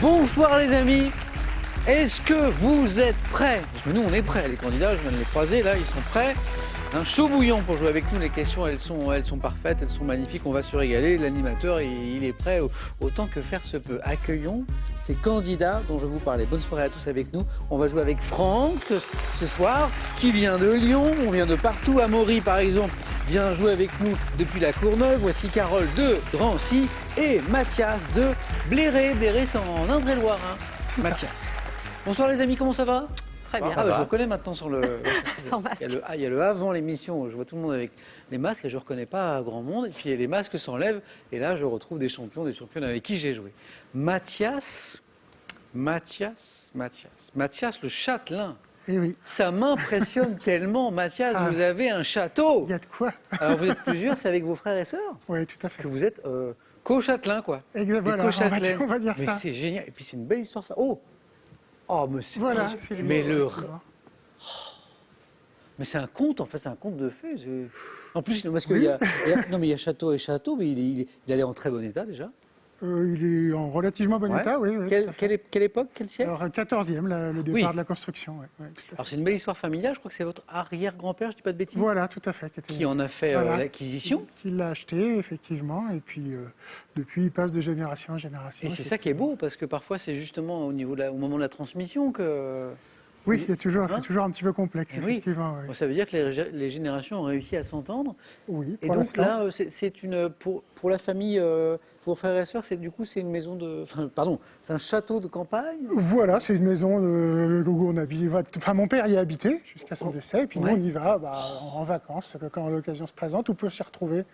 Bonsoir les amis, est-ce que vous êtes prêts? Parce que nous on est prêts, les candidats, je viens de les croiser, là ils sont prêts. Un chaud bouillant pour jouer avec nous, les questions elles sont parfaites, elles sont magnifiques, on va se régaler, l'animateur il est prêt autant que faire se peut. Accueillons ces candidats dont je vous parlais. Bonne soirée à tous avec nous, on va jouer avec Franck ce soir, qui vient de Lyon, on vient de partout, Amaury par exemple vient jouer avec nous depuis la Courneuve, voici Carole de Drancy et Mathias de Bléré, Bléré c'est en Indre-et-Loire, hein. Mathias. Bonsoir les amis, comment ça va? Très bien. Ah, bah, je vous reconnais maintenant sur le... Sans masque. Il y a le avant l'émission où je vois tout le monde avec les masques et je ne reconnais pas grand monde. Et puis les masques s'enlèvent et là je retrouve des champions, des championnes avec qui j'ai joué. Mathias le châtelain. Eh oui. Ça m'impressionne tellement, Mathias, vous avez un château. Il y a de quoi. Alors vous êtes plusieurs, c'est avec vos frères et sœurs Oui, tout à fait. que vous êtes co-châtelains, quoi. Exact, Des voilà, co-châtelaines. on va dire mais ça. c'est génial. Et puis c'est une belle histoire. Oh, mais c'est... Voilà, c'est Mais le... Mais c'est un conte, en fait, c'est un conte de fées. En plus, parce qu'il y a, non, mais il y a château et château, mais il a l'air en très bon état déjà. Il est en relativement bon Ouais. état, oui. tout à fait. Quelle époque, quel siècle? Alors, 14e, le départ Oui. de la construction. Ouais, tout à fait. Alors c'est une belle histoire familiale, je crois que c'est votre arrière-grand-père, je dis pas de bêtises, Voilà, tout à fait. qui en a fait Voilà. l'acquisition. Qui l'a acheté, effectivement, et puis depuis, il passe de génération en génération. Et c'est ça qui est beau, parce que parfois c'est justement au moment de la transmission que... Oui, c'est toujours un petit peu complexe, Eh oui. effectivement. Oui, Bon, ça veut dire que les générations ont réussi à s'entendre. oui Et pour donc l'instant. là, pour la famille, vos frères et sœurs, c'est une maison de... c'est un château de campagne. Voilà, c'est une maison où on habite. Enfin, mon père y a habité jusqu'à son décès, et puis Ouais. nous, on y va en vacances, quand l'occasion se présente, ou peut s'y retrouver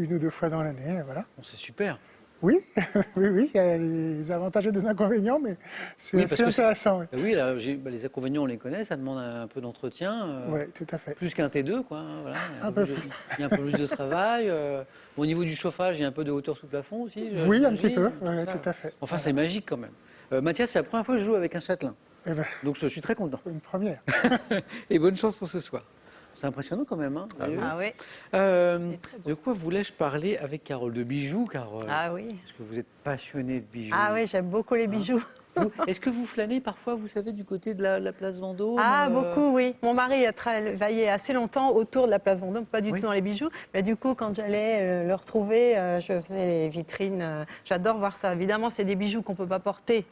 une ou deux fois dans l'année, voilà. Bon, c'est super. Oui, oui, il y a des avantages et des inconvénients, mais c'est Oui, parce assez que intéressant. Oui, Oui, là, les inconvénients, on les connaît, ça demande un peu d'entretien. ouais, tout à fait. Plus qu'un T2, quoi. Hein, voilà. Un peu Il plus. y a un peu plus de travail. Au niveau du chauffage, il y a un peu de hauteur sous plafond aussi. Oui, un petit peu, j'imagine, ouais, ça. tout à fait. Enfin, c'est magique quand même. Mathias, c'est la première fois que je joue avec un châtelain. Eh ben, Donc je suis très content. une première. Et bonne chance pour ce soir. C'est impressionnant quand même. Hein, vous avez vu Ah oui. de quoi voulais-je parler avec Carole? De bijoux, Carole? Ah oui. Parce que vous êtes passionnée de bijoux. Ah oui, j'aime beaucoup les bijoux. Est-ce que vous flânez parfois, vous savez, du côté de la place Vendôme? Ah, beaucoup, oui. Mon mari a travaillé assez longtemps autour de la place Vendôme, pas du Oui. tout dans les bijoux. Mais du coup, quand j'allais le retrouver, je faisais les vitrines. J'adore voir ça. Évidemment, c'est des bijoux qu'on ne peut pas porter.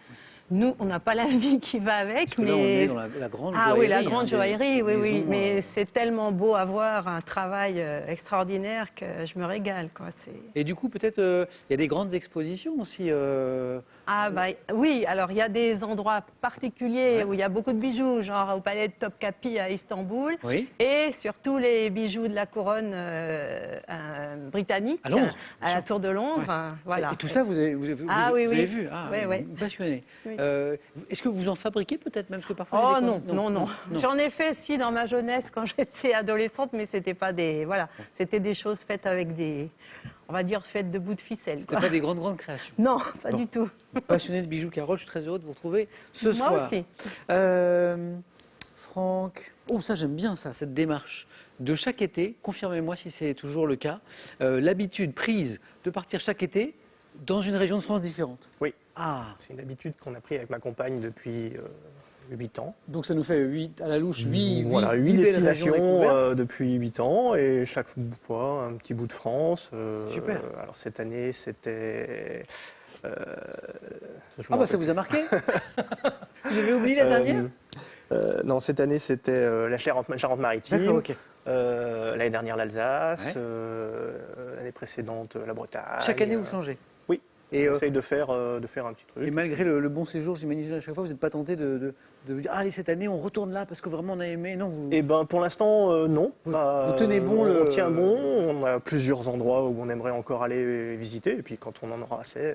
Nous, on n'a pas la vie qui va avec, Parce que là, on est dans la grande Ah joaillerie. oui, la grande hein, joaillerie, oui, oui. maisons, Mais c'est tellement beau à voir, un travail extraordinaire que je me régale, quoi. Et du coup, peut-être, il y a des grandes expositions aussi. Ah bah oui, alors il y a des endroits particuliers Ouais. où il y a beaucoup de bijoux, genre au palais de Topkapi à Istanbul, Oui. et surtout les bijoux de la couronne britannique À Londres, à la Tour de Londres. Ouais. Voilà. Et tout ça, vous avez Ah oui, vous avez oui. vu? Ah, Ouais, ouais. passionné. Oui. Est-ce que vous en fabriquez peut-être même? Parce que parfois, Oh il y a des non. J'en ai fait aussi dans ma jeunesse quand j'étais adolescente, mais c'était pas des c'était des choses faites avec on va dire faites de bouts de ficelle. C'est Quoi. pas des grandes créations. Non, pas Bon. du tout. Passionné de bijoux, Carole, je suis très heureux de vous retrouver ce soir. Moi aussi. Franck, ça j'aime bien ça, cette démarche. De chaque été, confirmez-moi si c'est toujours le cas, l'habitude prise de partir chaque été dans une région de France différente. Oui, Ah, c'est une habitude qu'on a prise avec ma compagne depuis 8 ans. donc ça nous fait 8 à la louche, 8 Voilà, 8 belles régions destinations découvertes. depuis 8 ans et chaque fois un petit bout de France. Super. Alors cette année, c'était... je me Ah bah rappelle ça vous a plus. marqué. Vous avez oublié la dernière? Non, cette année, c'était la Charente-Maritime. D'accord, ok. L'année dernière, l'Alsace. Ouais. L'année précédente, la Bretagne. Chaque année vous changez. Oui, Et, on essaye de faire un petit truc. et malgré le bon séjour, j'imagine à chaque fois, vous n'êtes pas tenté de vous dire, allez cette année on retourne là parce que vraiment on a aimé. Non, vous... Eh ben, pour l'instant, non. Vous tenez bon On tient bon. On a plusieurs endroits où on aimerait encore aller visiter. Et puis, quand on en aura assez,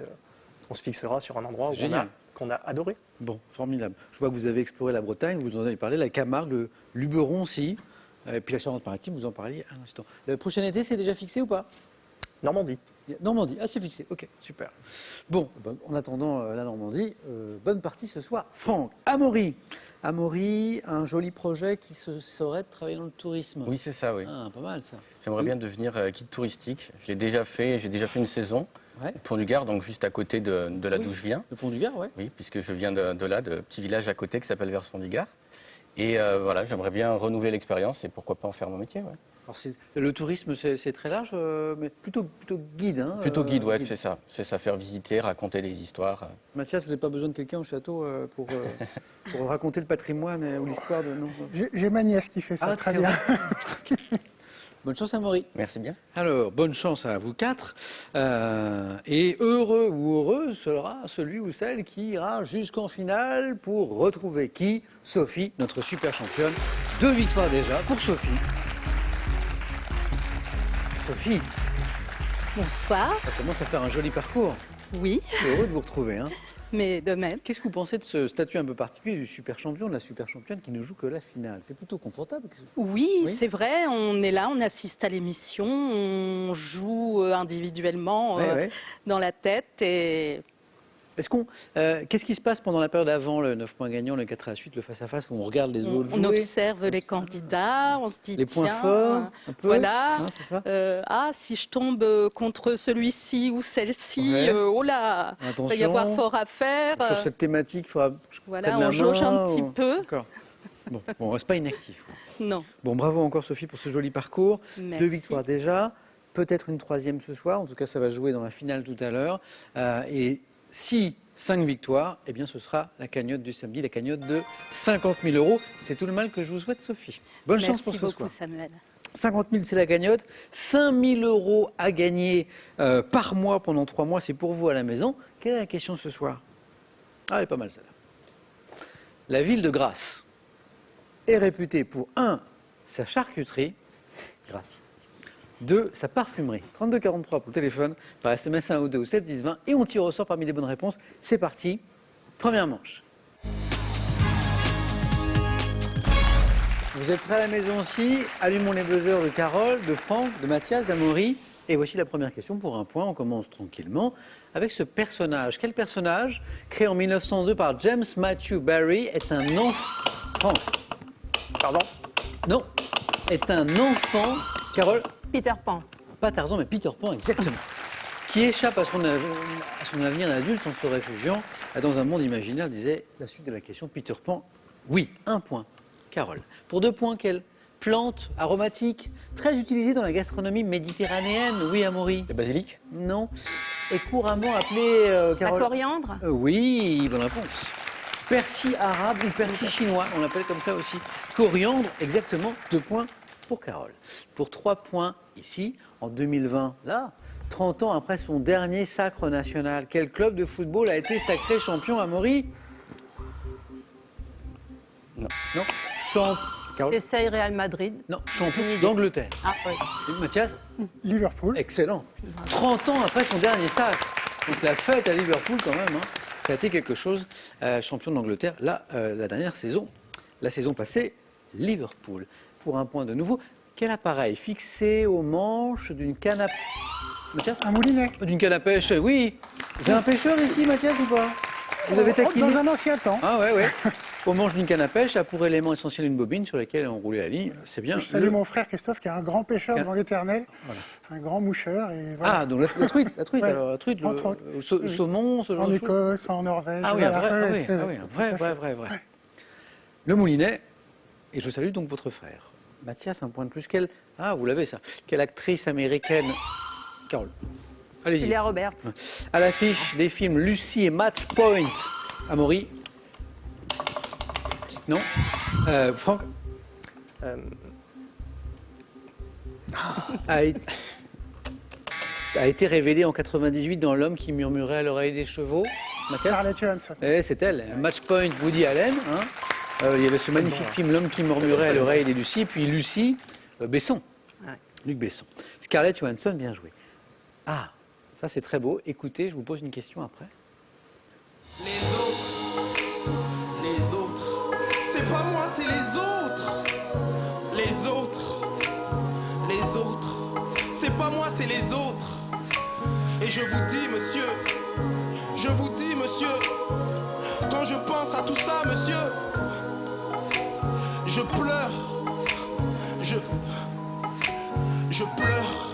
on se fixera sur un endroit C'est génial. qu'on a adoré. Bon, formidable. Je vois que vous avez exploré la Bretagne, vous en avez parlé, la Camargue, le Luberon aussi, et puis la Charente-Maritime, vous en parliez à l'instant. Le prochain été, c'est déjà fixé ou pas? Normandie. Normandie, ah c'est fixé, ok, super. Bon, en attendant la Normandie, bonne partie ce soir. Franck, Amaury. Amaury, un joli projet qui serait de travailler dans le tourisme. Oui, c'est ça, oui. Ah, pas mal ça. J'aimerais bien devenir guide touristique. Je l'ai déjà fait, j'ai déjà fait une saison Ouais. au Pont du Gard, donc juste à côté de là Oui. d'où je viens. Le Pont du Gard, ouais. Oui, puisque je viens de là, de petit village à côté qui s'appelle Vers-Pont-du-Gard. Et voilà, j'aimerais bien renouveler l'expérience et pourquoi pas en faire mon métier. Ouais. Alors le tourisme, c'est très large, mais plutôt guide. Hein, Plutôt guide, ouais, c'est ça. C'est ça, faire visiter, raconter des histoires. Mathias, vous n'avez pas besoin de quelqu'un au château pour raconter le patrimoine ou l'histoire de... Non. J'ai ma nièce qui fait ça Ah, très très bien. Bonne chance, Amaury. Merci bien. Alors, bonne chance à vous quatre. Et heureux ou heureuse sera celui ou celle qui ira jusqu'en finale pour retrouver qui? Sophie, notre super championne. 2 victoires déjà pour Sophie. Sophie, Bonsoir. ça commence à faire un joli parcours. Oui, Je suis heureux de vous retrouver. Hein. mais de même. Qu'est-ce que vous pensez de ce statut un peu particulier du super champion, de la super championne qui ne joue que la finale? C'est plutôt confortable. Oui, Oui. c'est vrai, on est là, on assiste à l'émission, on joue individuellement Ouais, ouais. dans la tête et Qu'est-ce qui se passe pendant la période avant le 9 points gagnants, le 4 à la suite, le face-à-face, où on regarde les autres on jouer, observe les candidats, on se dit les points tiens, forts, un peu, voilà, hein, c'est ça. si je tombe contre celui-ci ou celle-ci, Ouais. oh là, il va y Attention, avoir fort à faire. sur cette thématique, il faudra que je Voilà, prenne la on jauge un main, petit ou- peu. D'accord. Bon, on reste pas inactif. Quoi. Non, Bon, bravo encore Sophie pour ce joli parcours. merci. 2 victoires déjà, peut-être une 3e ce soir. En tout cas, ça va se jouer dans la finale tout à l'heure. Et si 5 victoires, eh bien, ce sera la cagnotte du samedi, la cagnotte de 50 000 €. C'est tout le mal que je vous souhaite, Sophie. Bonne chance pour Merci ce beaucoup, soir. Samuel. 50 000, c'est la cagnotte. 5 000 € à gagner par mois pendant 3 mois, c'est pour vous à la maison. Quelle est la question ce soir? Ah, elle est pas mal celle-là. La ville de Grasse est réputée pour 1. Sa charcuterie, Grasse. 2. Sa parfumerie. 32 43 pour le téléphone, par SMS 1 ou 2 ou 7 10 20. Et on tire au sort parmi les bonnes réponses. C'est parti. Première manche. Vous êtes prêts à la maison aussi? Allumons les buzzers de Carole, de Franck, de Mathias, d'Amaury. Et voici la première question pour un point. On commence tranquillement avec ce personnage. Quel personnage, créé en 1902 par James Matthew Barrie, est un enfant? Pardon? Non, est un enfant. Carole? Peter Pan. Pas Tarzan, mais Peter Pan, exactement. Qui échappe à son avenir d'adulte en se réfugiant dans un monde imaginaire, disait la suite de la question. Peter Pan, oui, 1 point. Carole. Pour 2 points, quelle plante aromatique, très utilisée dans la gastronomie méditerranéenne? Oui, Amaury? Le basilic? Non. Est couramment appelée, La Carole? coriandre. Oui, bonne réponse. Persil arabe ou persil chinois, on l'appelle comme ça aussi. Coriandre, exactement, 2 points pour Carole. Pour 3 points ici, en 2020, là, 30 ans après son dernier sacre national, quel club de football a été sacré champion, Amaury? Non. Non. Carole? J'essaye Real Madrid. Non, champion d'Angleterre. Ah oui. Et Mathias? Liverpool. Excellent. 30 ans après son dernier sacre. Donc la fête à Liverpool quand même. Hein. Ça a été quelque chose. Champion d'Angleterre, là, la dernière saison. La saison passée, Liverpool. Pour un point de nouveau. Quel appareil fixé aux manches d'une canne à... Mathias? Un moulinet. D'une canne à pêche, oui. J'ai un pêcheur ici, Mathias, ou pas? Vous avez taquiné? Dans un ancien temps. Ah ouais, ouais. Au manche d'une canne à pêche, a pour élément essentiel une bobine sur laquelle on roulait la ligne. C'est bien. Je salue mon frère Christophe qui est un grand pêcheur devant l'éternel, un grand moucheur. Et voilà. Ah, donc la truite, Ouais, alors, la truite, entre autres. Saumon, ce genre En de choses. Écosse, en Norvège. Ah oui, voilà. un Ouais, vrai. Le moulinet, et je salue donc votre frère. Mathias, un point de plus. Ah, vous l'avez ça. Quelle actrice américaine? Carole. Allez-y. Julia Roberts. À l'affiche des films Lucy et Match Point. Amaury? Non. Franck? Euh, A été révélée en 98 dans L'homme qui murmurait à l'oreille des chevaux. Mathias? Scarlett Johansson. C'est elle, Match Point, Woody Allen. Hein. Il y avait ce magnifique film L'homme qui murmurait à l'oreille des Lucie, puis Lucie, Besson, Ouais. Luc Besson. Scarlett Johansson, bien joué. Ah, ça c'est très beau. Écoutez, je vous pose une question après. Les autres, c'est pas moi, c'est les autres. Les autres, c'est pas moi, c'est les autres. Et je vous dis, monsieur, quand je pense à tout ça, monsieur, je pleure. Je pleure.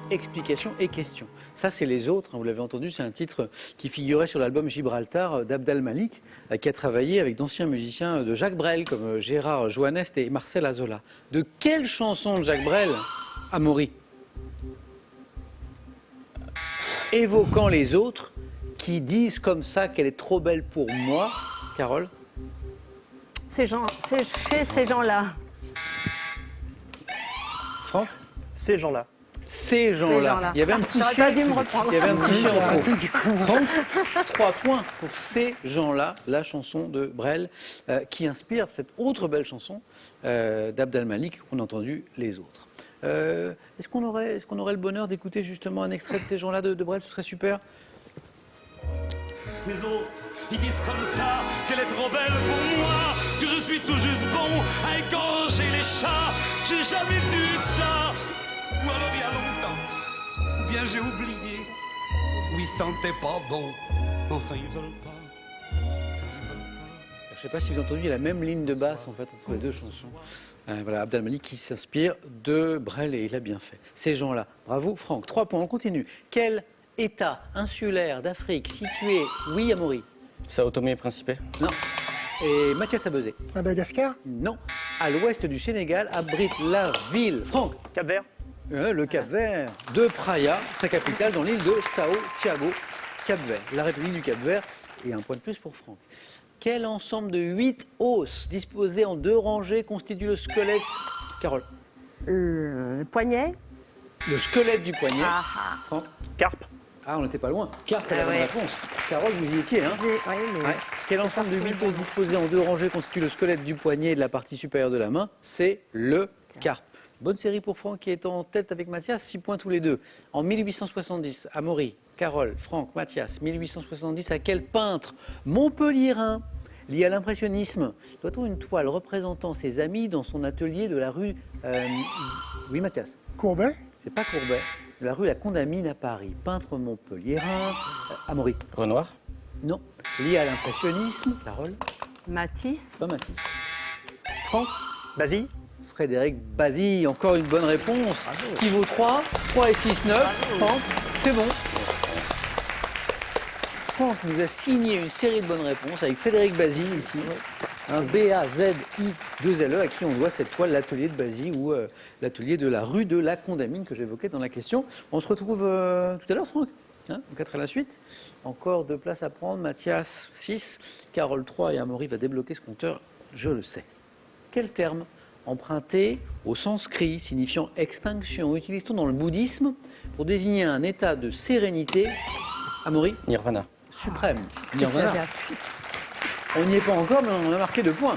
Explication et question. Ça, c'est Les Autres, hein, vous l'avez entendu, c'est un titre qui figurait sur l'album Gibraltar d'Abd al-Malik, qui a travaillé avec d'anciens musiciens de Jacques Brel, comme Gérard Joannest et Marcel Azola. De quelle chanson de Jacques Brel, Amaury, évoquant les autres, qui disent comme ça qu'elle est trop belle pour moi, Carole? C'est chez ces gens-là. Franck? Ces gens-là. Ces gens-là. Il y avait un petit J'aurais chien. pas dû me reprendre. Il y avait un petit chien en trop. Franck, 3 points pour Ces gens-là, la chanson de Brel, qui inspire cette autre belle chanson d'Abd al-Malik qu'on a entendu, Les Autres. Est-ce qu'on aurait le bonheur d'écouter justement un extrait de Ces gens-là de Brel? Ce serait super. Les autres, ils disent comme ça qu'elle est trop belle pour moi, que je suis tout juste bon à égorger les chats. J'ai jamais dû de ça, ou alors il y a longtemps, ou bien j'ai oublié, ou ils sentaient pas bon. Enfin, ils veulent pas. Je ne sais pas si vous avez entendu la même ligne de basse en fait entre les deux chansons. Voilà, Abd al-Malik qui s'inspire de Brel et il a bien fait. Ces gens-là. Bravo Franck. 3 points, on continue. Quel État insulaire d'Afrique situé, oui Amaury? Sao Tomé et Principe. Non. Et Mathias Abezé? Madagascar? Non. À l'ouest du Sénégal abrite la ville. Franck? Cap-Vert. Le Cap-Vert de Praia, sa capitale dans l'île de Sao Thiago, Cap-Vert. La République du Cap-Vert et un point de plus pour Franck. Quel ensemble de 8 os disposés en 2 rangées constitue le squelette? Carole? Le poignet. Le squelette du poignet. Franck? Carpe. Ah, on n'était pas loin. Carpe est la bonne ouais. réponse. Carole, vous y étiez, hein? Oui, mais... Ouais. Quel ensemble de 8 os disposés en 2 rangées constitue le squelette du poignet et de la partie supérieure de la main? C'est le carpe. Bonne série pour Franck qui est en tête avec Mathias, 6 points tous les deux. En 1870, Amaury, Carole, Franck, Mathias, 1870, à quel peintre montpelliérain lié à l'impressionnisme doit-on une toile représentant ses amis dans son atelier de la rue... Oui, Mathias? Courbet? C'est pas Courbet. De la rue La Condamine à Paris. Peintre montpelliérain. Amaury? Renoir. Non. Lié à l'impressionnisme. Carole? Matisse. Pas Matisse. Franck? Basile. Frédéric Bazille, encore une bonne réponse. Bravo. Qui vaut 3. 3 et 6, 9. Franck, c'est bon. Franck nous a signé une série de bonnes réponses avec Frédéric Bazille ici. Un B-A-Z-I-2-L-E à qui on doit cette toile, l'atelier de Bazille ou l'atelier de la rue de la Condamine que j'évoquais dans la question. On se retrouve tout à l'heure, Franck. Hein, 4 à la suite. Encore 2 places à prendre. Mathias, 6. Carole, 3. Et Amaury va débloquer ce compteur, je le sais. Quel terme emprunté au sanskrit signifiant extinction utilise-t-on dans le bouddhisme pour désigner un état de sérénité? Amaury? Nirvana. Suprême. Nirvana. On n'y est pas encore, mais on a marqué 2 points.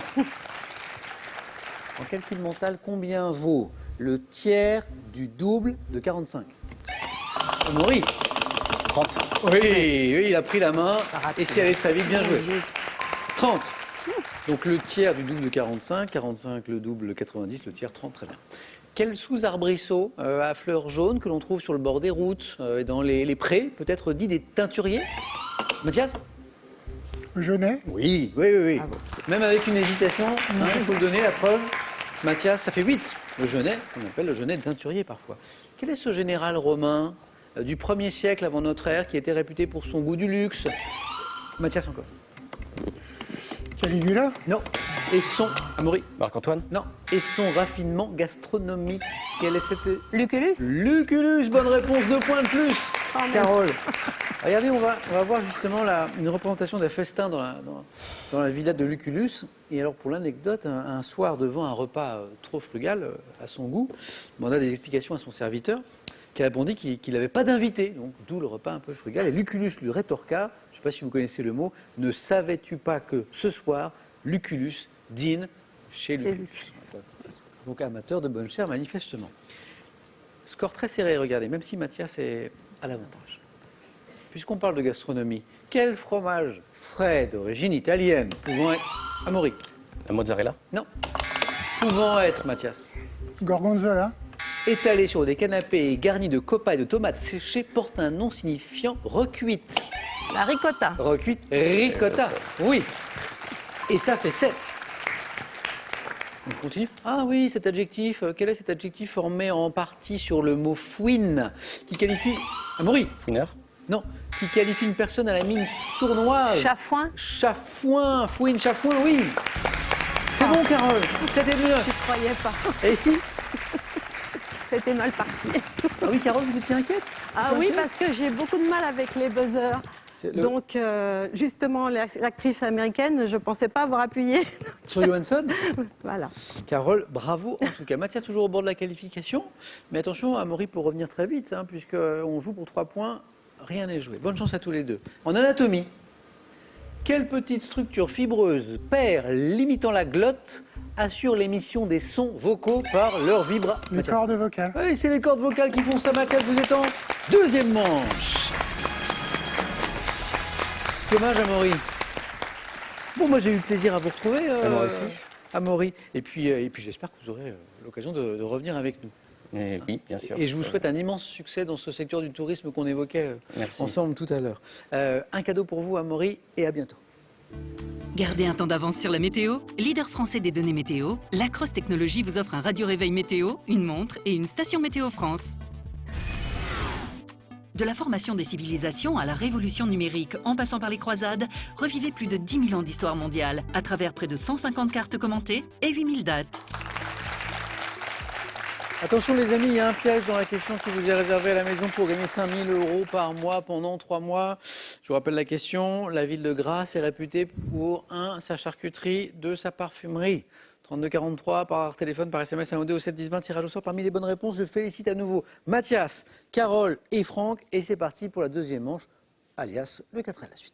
En calcul mental, combien vaut le tiers du double de 45? Amaury? 30. Oui, il a pris la main et c'est allé très vite, bien joué. 30. Donc le tiers du double de 45, 45 le double de 90, le tiers 30, très bien. Quel sous-arbrisseau à fleurs jaunes que l'on trouve sur le bord des routes et dans les prés, peut-être dit des teinturiers? Mathias? Genêt? Oui. Même avec une hésitation, il faut le donner, la preuve. Mathias, ça fait 8. Le genêt, on appelle le genêt de teinturier parfois. Quel est ce général romain du 1er siècle avant notre ère qui était réputé pour son goût du luxe? Mathias encore. Caligula? Non. Et son... Amaury? Marc-Antoine. Non. Et son raffinement gastronomique. Quel est cette... Lucullus. Lucullus, bonne réponse, 2 points de plus. Carole. Regardez, on va voir justement une représentation d'un festin dans la villa de Lucullus. Et alors, pour l'anecdote, un soir, devant un repas trop frugal à son goût, il demanda des explications à son serviteur, qui répondit qu'il n'avait pas d'invité, donc d'où le repas un peu frugal. Et Lucullus lui rétorqua, je ne sais pas si vous connaissez le mot, « Ne savais-tu pas que ce soir, Lucullus dîne chez Lucullus ?» Donc amateur de bonne chère, manifestement. Score très serré, regardez, même si Mathias est à l'avantage. Puisqu'on parle de gastronomie, quel fromage frais d'origine italienne pouvant être... Amaury? La mozzarella. Non. pouvant être, Mathias, Gorgonzola, étalé sur des canapés et garni de copains et de tomates séchées, porte un nom signifiant recuite. La ricotta. Recuite, ricotta, oui. Et ça fait 7. On continue. Ah oui, cet adjectif, quel est cet adjectif formé en partie sur le mot fouine, qui qualifie... Amaury, Fouineur. non, qui qualifie une personne à la mine sournoise. Chafouin. Chafouin, fouine, chafouin, oui. C'est bon, Carole, 7 et 9. J'y croyais pas. Et si? C'était mal parti. Ah oui, Carole, vous étiez inquiète? Ah oui, parce que j'ai beaucoup de mal avec les buzzers. Donc, justement, l'actrice américaine, je ne pensais pas avoir appuyé. Sur Johansson? Voilà. Carole, bravo en tout cas. Mathias toujours au bord de la qualification. Mais attention, Amaury pour revenir très vite, hein, puisqu'on joue pour 3 points, rien n'est joué. Bonne chance à tous les deux. En anatomie, quelle petite structure fibreuse, paire limitant la glotte, assure l'émission des sons vocaux par leur vibration? les cordes vocales. Oui, c'est les cordes vocales qui font ça, Mathias. Vous êtes en deuxième manche. Dommage, Amaury. Bon, moi, j'ai eu plaisir à vous retrouver. Moi aussi. Amaury. Et puis j'espère que vous aurez l'occasion de revenir avec nous. Et oui, bien sûr. Et je vous souhaite un immense succès dans ce secteur du tourisme qu'on évoquait Merci. ensemble tout à l'heure. Un cadeau pour vous, Amaury, et à bientôt. Gardez un temps d'avance sur la météo. Leader français des données météo, Lacrosse Technologies vous offre un radio-réveil météo, une montre et une station Météo France. De la formation des civilisations à la révolution numérique en passant par les croisades, revivez plus de 10 000 ans d'histoire mondiale à travers près de 150 cartes commentées et 8000 dates. Attention les amis, il y a un piège dans la question qui vous est réservée à la maison pour gagner 5 000 € par mois pendant 3 mois. Je vous rappelle la question, la ville de Grasse est réputée pour 1. Sa charcuterie, 2. Sa parfumerie. 3243 par téléphone, par SMS, un OD au 7 10 20, tirage au sort parmi les bonnes réponses. Je félicite à nouveau Mathias, Carole et Franck. Et c'est parti pour la deuxième manche, alias le 4 à la suite.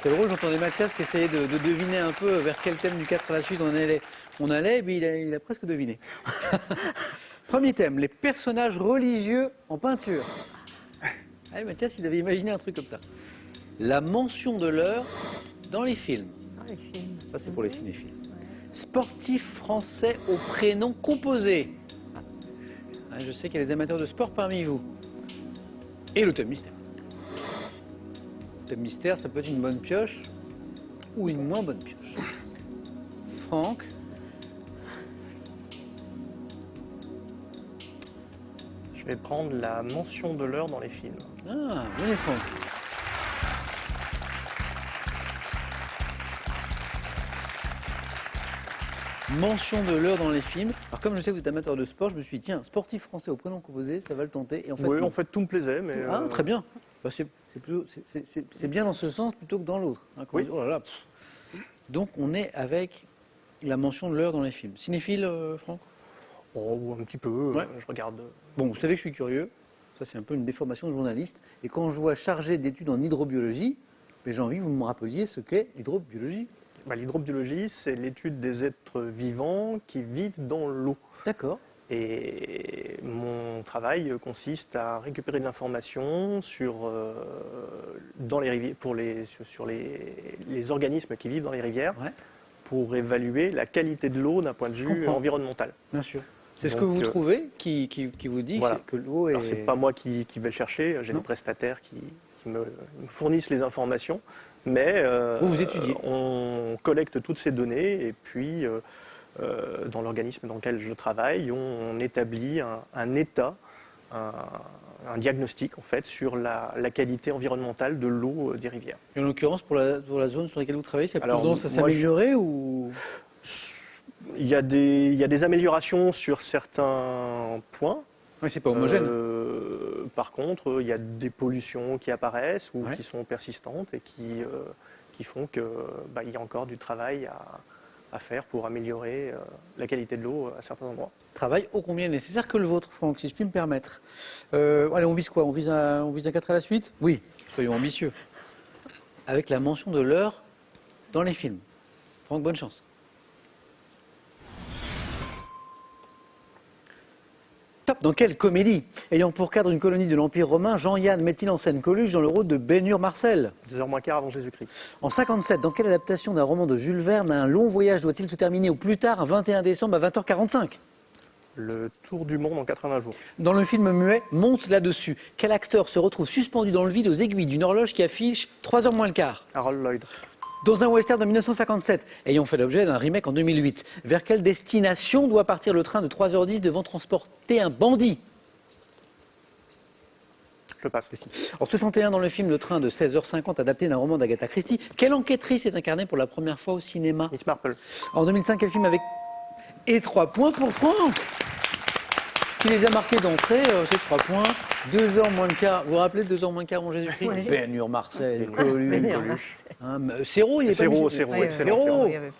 C'est drôle, j'entendais Mathias qui essayait de deviner un peu vers quel thème du 4 à la suite on allait, mais il a presque deviné. Premier thème, les personnages religieux en peinture. Allez, Mathias, il avait imaginé un truc comme ça. La mention de l'heure dans les films. Ça, c'est pour les cinéphiles. Sportif français au prénom composé. Ah, je sais qu'il y a des amateurs de sport parmi vous. Et le thème mystère. Le thème mystère, ça peut être une bonne pioche ou une moins bonne pioche. Franck. Je vais prendre la mention de l'heure dans les films. Ah, venez Franck. Mention de l'heure dans les films. Alors comme je sais que vous êtes amateur de sport, je me suis dit, tiens, sportif français au prénom composé, ça va le tenter. Et en fait, Oui, non. en fait, tout me plaisait, mais... Ah, très bien. Bah, c'est bien dans ce sens plutôt que dans l'autre. Hein, Oui. oh là là, donc on est avec la mention de l'heure dans les films. Cinéphile, Franck? Oh, un petit peu, Ouais. je regarde... Bon, vous savez que je suis curieux. Ça, c'est un peu une déformation de journaliste. Et quand je vois chargé d'études en hydrobiologie, mais j'ai envie que vous me rappeliez ce qu'est l'hydrobiologie. L'hydrobiologie, c'est l'étude des êtres vivants qui vivent dans l'eau. D'accord. Et mon travail consiste à récupérer de l'information dans les rivières, sur les organismes qui vivent dans les rivières, Ouais. pour évaluer la qualité de l'eau d'un point de vue comprends. environnemental. Bien sûr. C'est ce que Donc, vous trouvez qui vous dit voilà. que l'eau est... Alors, c'est pas moi qui vais le chercher, j'ai Non. des prestataires qui me fournissent les informations, mais Vous étudiez. on collecte toutes ces données et puis dans l'organisme dans lequel je travaille, on établit un état, un diagnostic en fait sur la qualité environnementale de l'eau des rivières. Et en l'occurrence, pour la zone sur laquelle vous travaillez, ça a Alors, tendance à moi, s'améliorer ou... Il y a des améliorations sur certains points. Oui, c'est pas homogène. Par contre, il y a des pollutions qui apparaissent ou Ouais. qui sont persistantes et qui font qu'il y a encore du travail à faire pour améliorer la qualité de l'eau à certains endroits. Travail ô combien nécessaire que le vôtre, Franck, si je puis me permettre. Allez, on vise quoi? On vise un 4 à la suite? Oui, soyons ambitieux. Avec la mention de l'heure dans les films. Franck, bonne chance. Top. Top. Dans quelle comédie, ayant pour cadre une colonie de l'Empire romain, Jean-Yann met-il en scène Coluche dans le rôle de Bénur Marcel? 2h moins quart avant Jésus-Christ. En 57, dans quelle adaptation d'un roman de Jules Verne, un long voyage doit-il se terminer au plus tard, un 21 décembre à 20h45? Le tour du monde en 80 jours. Dans le film muet, Monte là-dessus, quel acteur se retrouve suspendu dans le vide aux aiguilles d'une horloge qui affiche 3h moins le quart? Harold Lloyd. Dans un western de 1957, ayant fait l'objet d'un remake en 2008, vers quelle destination doit partir le train de 3h10 devant transporter un bandit? Je passe ici. En 61, dans le film Le Train de 16h50, adapté d'un roman d'Agatha Christie, quelle enquêtrice est incarnée pour la première fois au cinéma? Miss Marple. En 2005, quel film avec... Et 3 points pour Franck, qui les a marqués d'entrée, ces 3 points. 2h moins le quart. Vous vous rappelez de 2h moins le quart avant Jésus-Christ? Oui. Bénur Marcel, Bénur Coluche. Serrault, il est Serrault, pas Serrault, mis- excellent, Serrault. Il y avait-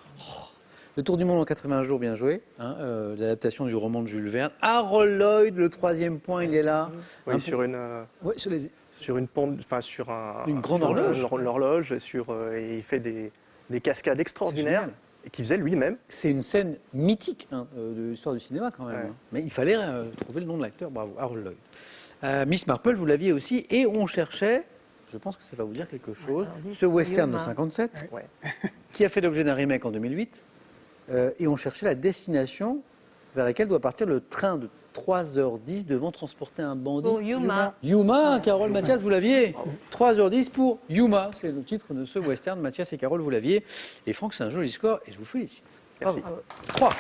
Le Tour du monde en 80 jours, bien joué. L'adaptation du roman de Jules Verne. Harold Lloyd, le 3e point, il est là. Oui, sur une... Ouais, sur les... Sur une pente, enfin sur un, Une grande sur horloge. Une horloge, et il fait des cascades extraordinaires génial. et qu'il faisait lui-même. C'est une scène mythique de l'histoire du cinéma quand même. Ouais. Hein. Mais il fallait trouver le nom de l'acteur. Bravo, Harold Lloyd. Miss Marple, vous l'aviez aussi. Et on cherchait, je pense que ça va vous dire quelque chose, alors, dites, ce western de Yuma. 57, Ouais. qui a fait l'objet d'un remake en 2008. Et on cherchait la destination vers laquelle doit partir le train de 3h10 devant transporter un bandit. Pour Yuma. Yuma, Carole, Mathias, vous l'aviez. 3h10 pour Yuma, c'est le titre de ce western. Mathias et Carole, vous l'aviez. Et Franck, c'est un joli score et je vous félicite. Merci. Bravo. 3.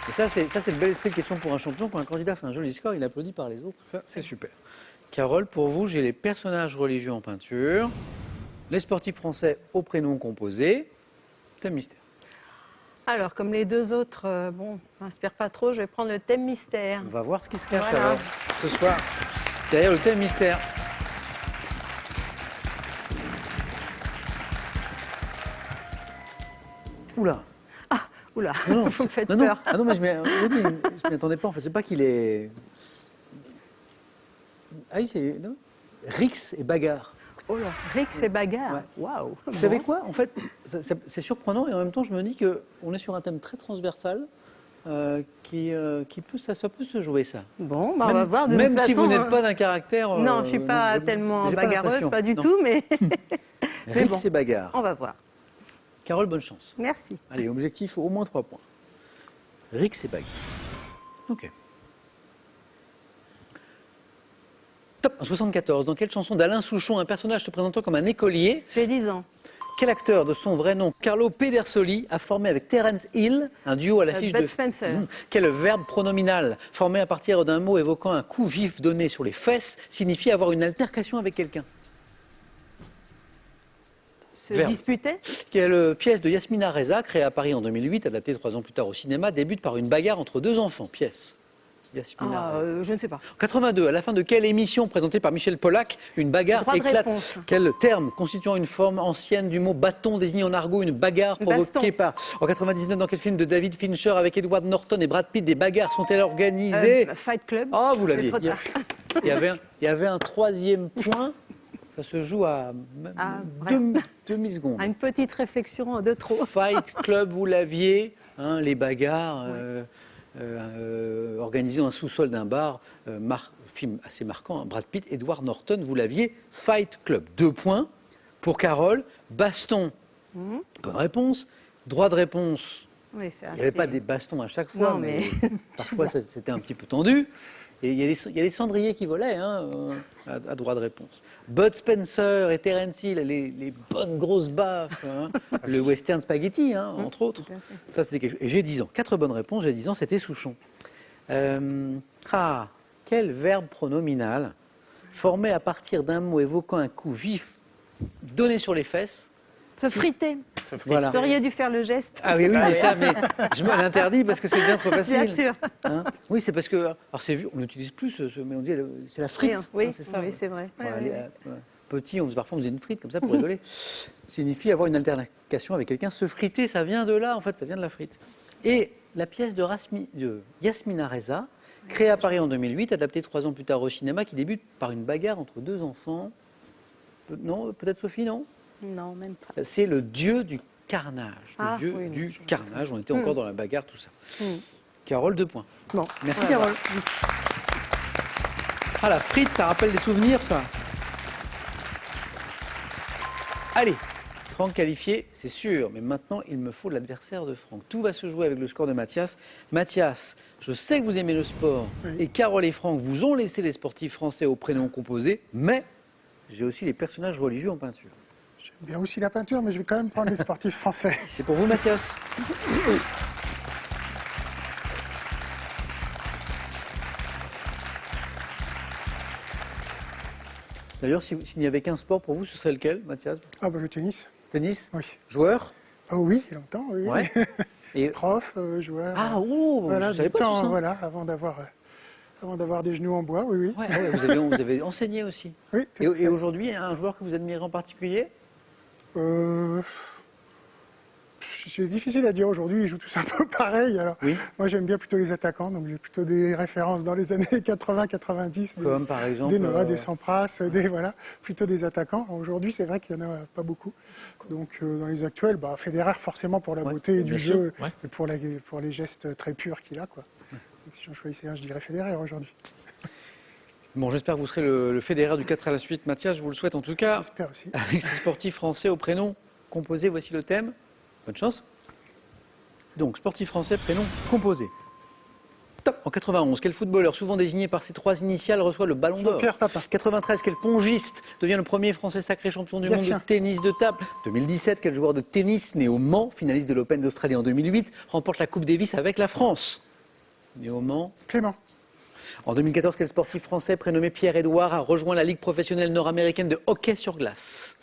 Et ça, c'est le bel esprit de question pour un champion. Quand un candidat fait un joli score, il applaudit par les autres. Ça, c'est super. Carole, pour vous, j'ai les personnages religieux en peinture, les sportifs français au prénom composé, thème mystère. Alors, comme les deux autres, m'inspirent pas trop, je vais prendre le thème mystère. On va voir ce qui se cache Voilà. alors ce soir derrière le thème mystère. Oula. Oula, Non, vous me faites non, non. peur. Ah non, mais je m'y attendais pas. En fait, c'est pas qu'il est. Ah oui, c'est. Non. Rix et bagarre. Oh là, Rix et bagarre. Ouais. Waouh. Vous savez quoi? En fait, c'est surprenant et en même temps, je me dis qu'on est sur un thème très transversal qui peut, ça peut se jouer, ça. Bon, on va voir. De Même toute si façon, vous n'êtes hein. pas d'un caractère. Non, je suis pas tellement j'ai pas bagarreuse, l'impression. pas du Non. tout, mais Rix bon. et bagarre. on va voir. Carole, bonne chance. Merci. Allez, objectif au moins 3 points. Rix et bagarre. Ok. Top. En 74, dans quelle chanson d'Alain Souchon, un personnage se présentant comme un écolier, J'ai 10 ans. quel acteur de son vrai nom, Carlo Pedersoli, a formé avec Terence Hill un duo à l'affiche Bud de... Spencer. Quel verbe pronominal, formé à partir d'un mot évoquant un coup vif donné sur les fesses, signifie avoir une altercation avec quelqu'un? Se Verbe. disputer. Quelle pièce de Yasmina Reza, créée à Paris en 2008, adaptée 3 ans plus tard au cinéma, débute par une bagarre entre 2 enfants? Pièce. Yasmina Reza. Je ne sais pas. En 82, à la fin de quelle émission présentée par Michel Pollack, une bagarre Droit de éclate? réponse. Quel terme constituant une forme ancienne du mot bâton désigne en argot une bagarre provoquée Baston. par... En 99, dans quel film de David Fincher avec Edward Norton et Brad Pitt, des bagarres sont-elles organisées? Fight Club. Oh, vous l'aviez. C'est trop tard. Il y avait un 3e point. Ça se joue à demi-seconde. Ah, une petite réflexion de trop. Fight Club, vous l'aviez, hein, les bagarres organisées dans un sous-sol d'un bar, film assez marquant, hein, Brad Pitt, Edward Norton, vous l'aviez, Fight Club. 2 points pour Carole, baston. Bonne réponse. Droit de réponse. Oui, c'est Il n'y avait pas des bastons à chaque fois, Non, mais mais- parfois c'était un petit peu tendu. Et il y a des cendriers qui volaient hein, à droit de réponse. Bud Spencer et Terence Hill, les bonnes grosses baffes, hein, le western spaghetti, hein, entre autres. tout à fait. Ça, c'était quelque chose. Et j'ai 10 ans. 4 bonnes réponses, j'ai 10 ans, c'était Souchon. Quel verbe pronominal, formé à partir d'un mot évoquant un coup vif donné sur les fesses? Se friter. Voilà. Vous auriez dû faire le geste. Ah oui, mais ça, mais je me l'interdis parce que c'est bien trop facile. Bien sûr. Hein, oui, c'est parce que, alors c'est vu, on n'utilise plus mais on dit c'est la frite. Oui, hein, c'est ça. oui, c'est vrai. Voilà, Ouais, les, ouais. Petit, parfois on faisait une frite comme ça pour rigoler. Signifie avoir une altercation avec quelqu'un. Se friter, ça vient de là, en fait, ça vient de la frite. Et la pièce de Yasmina Reza, créée à Paris en 2008, adaptée 3 ans plus tard au cinéma, qui débute par une bagarre entre 2 enfants. Non, peut-être Sophie, non? Non, même pas. C'est le dieu du carnage, le Ah, dieu oui, non, du je- carnage. On était encore dans la bagarre, tout ça. Mm. Carole, 2 points. Bon, Merci voilà. Carole. Ah, la frite, ça rappelle des souvenirs, ça. Allez, Franck qualifié, c'est sûr, mais maintenant, il me faut l'adversaire de Franck. Tout va se jouer avec le score de Mathias. Mathias, je sais que vous aimez le sport, Oui. et Carole et Franck vous ont laissé les sportifs français au prénom composé, mais j'ai aussi les personnages religieux en peinture. J'aime bien aussi la peinture, mais je vais quand même prendre les sportifs français. C'est pour vous, Mathias. D'ailleurs, s'il n'y avait qu'un sport pour vous, ce serait lequel, Mathias? Ah bah le tennis, Tennis? oui. Joueur? Ah oui, il y a longtemps, oui. Ouais. Et... Prof, joueur. Ah, oh, voilà, je savais du pas tout temps, ça. voilà, avant d'avoir des genoux en bois, oui, oui. Ouais, ouais, vous avez enseigné aussi. Oui, tout à fait. Et aujourd'hui, un joueur que vous admirez en particulier? C'est difficile à dire aujourd'hui, ils jouent tous un peu pareil. Alors, Oui. moi, j'aime bien plutôt les attaquants, donc j'ai plutôt des références dans les années 80-90. Comme par exemple... Des Noah, des Sampras, voilà, plutôt des attaquants. Aujourd'hui, c'est vrai qu'il n'y en a pas beaucoup. Donc, dans les actuels, Federer, forcément, pour la Ouais, beauté du bien sûr, jeu ouais. et pour les gestes très purs qu'il a, quoi. Donc, si j'en choisissais un, je dirais Federer aujourd'hui. Bon, j'espère que vous serez le fédéraire du 4 à la suite. Mathias, je vous le souhaite en tout cas. J'espère aussi. Avec ces sportifs français au prénom composé, voici le thème. Bonne chance. Donc, sportif français, prénom composé. Top. En 91, quel footballeur, souvent désigné par ses 3 initiales, reçoit le ballon d'or? Jean-Pierre Papin. 93, quel pongiste devient le premier français sacré champion du monde Gatien. de tennis de table? 2017, quel joueur de tennis né au Mans, finaliste de l'Open d'Australie en 2008, remporte la Coupe Davis avec la France? Né au Mans. Clément. En 2014, quel sportif français prénommé Pierre-Édouard a rejoint la Ligue professionnelle nord-américaine de hockey sur glace?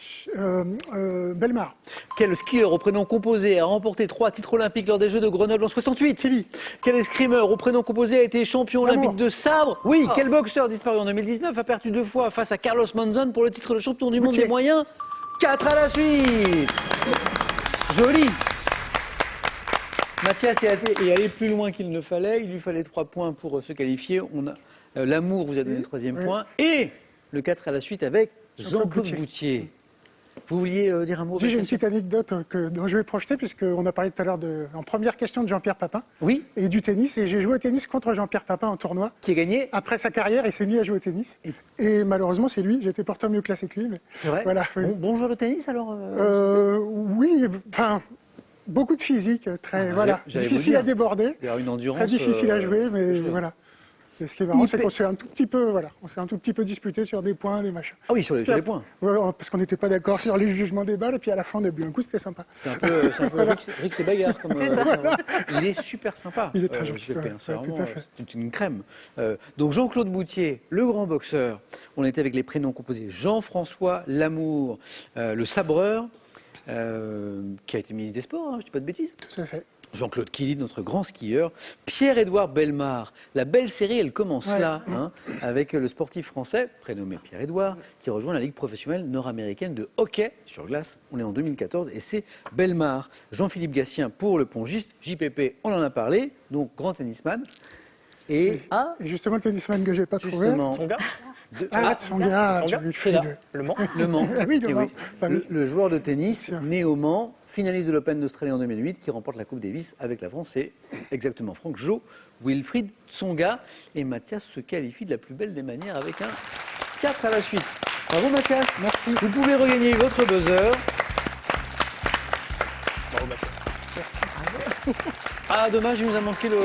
Bellemare. Quel skieur au prénom composé a remporté 3 titres olympiques lors des Jeux de Grenoble en 68? Tilly. Quel escrimeur au prénom composé a été champion Lamour. olympique de sabre? Oui. Quel boxeur disparu en 2019 a perdu 2 fois face à Carlos Monzon pour le titre de champion du monde Gauthier. des moyens? 4 à la suite. Joli. Mathias est allé plus loin qu'il ne fallait. Il lui fallait 3 points pour se qualifier. On a L'amour vous a donné le 3e Oui. point. Et le 4 à la suite avec Jean-Claude Jean-Claude Boutier. Vous vouliez dire un mot? J'ai une Mathias petite anecdote dont je vais profiter, puisqu'on a parlé tout à l'heure en première question de Jean-Pierre Papin Oui. et du tennis. Et j'ai joué au tennis contre Jean-Pierre Papin en tournoi. Qui a gagné? Après sa carrière, il s'est mis à jouer au tennis. Et malheureusement, c'est lui. J'étais pourtant mieux classé que lui. Mais C'est vrai. voilà, oui. Bon joueur de tennis alors Oui, enfin, beaucoup de physique, très, Ah, voilà, j'allais vous difficile dire. à déborder, Il y a une endurance. très difficile à jouer, mais je- voilà. Et ce qui est marrant, c'est Hyper- qu'on s'est un tout petit peu, voilà, on s'est un tout petit peu disputé sur des points, des machins. Ah oui, sur les points. Ouais, parce qu'on n'était pas d'accord sur les jugements des balles, et puis à la fin, on a bu un coup, c'était sympa. C'est un peu Rick et Bagarre. Comme, il est super sympa. Il est très gentil, JP, ouais, hein, c'est ouais, tout vraiment, à fait. c'est une crème. Donc Jean-Claude Boutier, le grand boxeur. On était avec les prénoms composés. Jean-François Lamour, le sabreur, qui a été ministre des Sports, hein, je ne dis pas de bêtises. Tout à fait. Jean-Claude Killy, notre grand skieur. Pierre-Édouard Bellemare. La belle série, elle commence Ouais. là, hein, avec le sportif français, prénommé Pierre-Édouard, qui rejoint la Ligue professionnelle nord-américaine de hockey sur glace. On est en 2014 et c'est Bellemare. Jean-Philippe Gatien pour le pongiste. JPP, on en a parlé, donc grand tennisman. Et Et justement, le tennisman que j'ai pas trouvé. justement, Son gars Tsonga, Tsonga, tu lui c'est écris là. de- Le Mans. Le Mans. Ah oui, le Eh Mans. Bah oui. Le joueur de tennis Bien sûr. né au Mans, finaliste de l'Open d'Australie en 2008, qui remporte la Coupe Davis avec la France, c'est exactement Franck Jo, Wilfried Tsonga. Et Mathias se qualifie de la plus belle des manières avec un 4 à la suite. Bravo Mathias. Merci. Vous pouvez regagner votre buzzer. Bravo, Mathieu. Ah dommage, il nous a manqué le...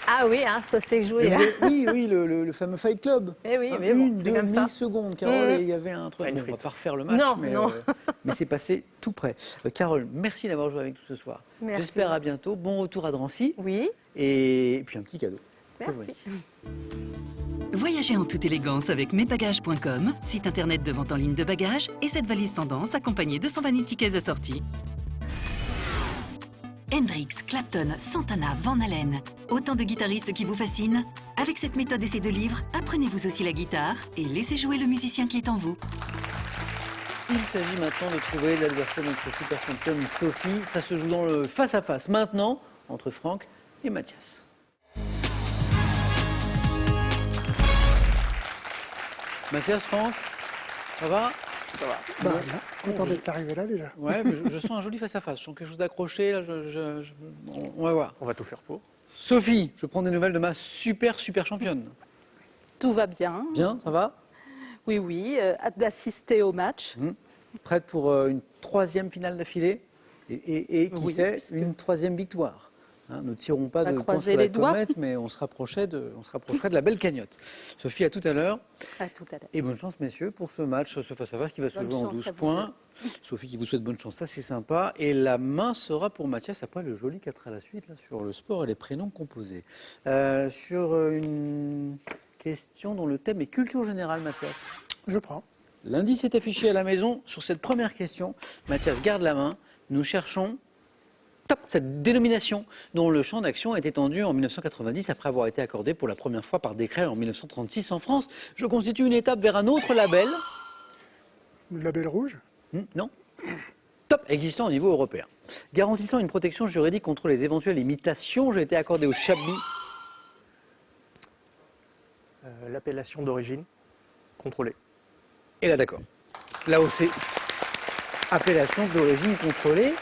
Ah oui, hein, ça s'est joué là. Oui, le fameux Fight Club. Eh oui, Hein, mais bon, une c'est comme ça. demi-seconde, Carole, et il y avait un truc. Pas une Bon, on va frite. pas refaire le match, Non, mais, non. mais c'est passé tout près. Carole, merci d'avoir joué avec nous ce soir. Merci. J'espère à bientôt. Bon retour à Drancy. Oui, Et puis un petit cadeau. Que merci. voici. Voyagez en toute élégance avec mesbagages.com, site internet de vente en ligne de bagages, et cette valise tendance accompagnée de son vanity case assorti. Hendrix, Clapton, Santana, Van Halen, autant de guitaristes qui vous fascinent. Avec cette méthode et ces 2 livres, apprenez-vous aussi la guitare et laissez jouer le musicien qui est en vous. Il s'agit maintenant de trouver l'adversaire de notre super championne Sophie. Ça se joue dans le face-à-face maintenant entre Franck et Mathias. Mathias, Franck, ça va? Ça va. Bah, bien. Content d'être arrivé là déjà. Ouais, mais je sens un joli face-à-face. Je sens quelque chose d'accroché. Là, on va voir. On va tout faire pour. Sophie, je prends des nouvelles de ma super championne. Tout va bien. Bien, ça va? Oui, oui. Hâte d'assister au match. Prête pour une 3e finale d'affilée et qui Oui, sait, puisque- une 3e victoire. Hein, ne tirons pas On va de points croiser sur la les doigts. comète, mais on se rapprocherait de la belle cagnotte. Sophie, à tout à l'heure. À tout à l'heure. Et bonne chance, messieurs, pour ce match, ce face-à-face qui va se Bonne jouer en chance 12 à vous points. Sophie qui vous souhaite bonne chance, ça c'est sympa. Et la main sera pour Mathias, après le joli 4 à la suite là, sur le sport et les prénoms composés. Sur une question dont le thème est culture générale, Mathias. Je prends. L'indice est affiché à la maison. Sur cette première question, Mathias garde la main. Nous cherchons cette dénomination dont le champ d'action est étendu en 1990 après avoir été accordé pour la première fois par décret en 1936 en France. Je constitue une étape vers un autre label. Le label rouge. Non. Existant au niveau européen. Garantissant une protection juridique contre les éventuelles imitations, j'ai été accordé au Chablis. L'appellation d'origine contrôlée. Et là, d'accord. L'AOC. Appellation d'origine contrôlée.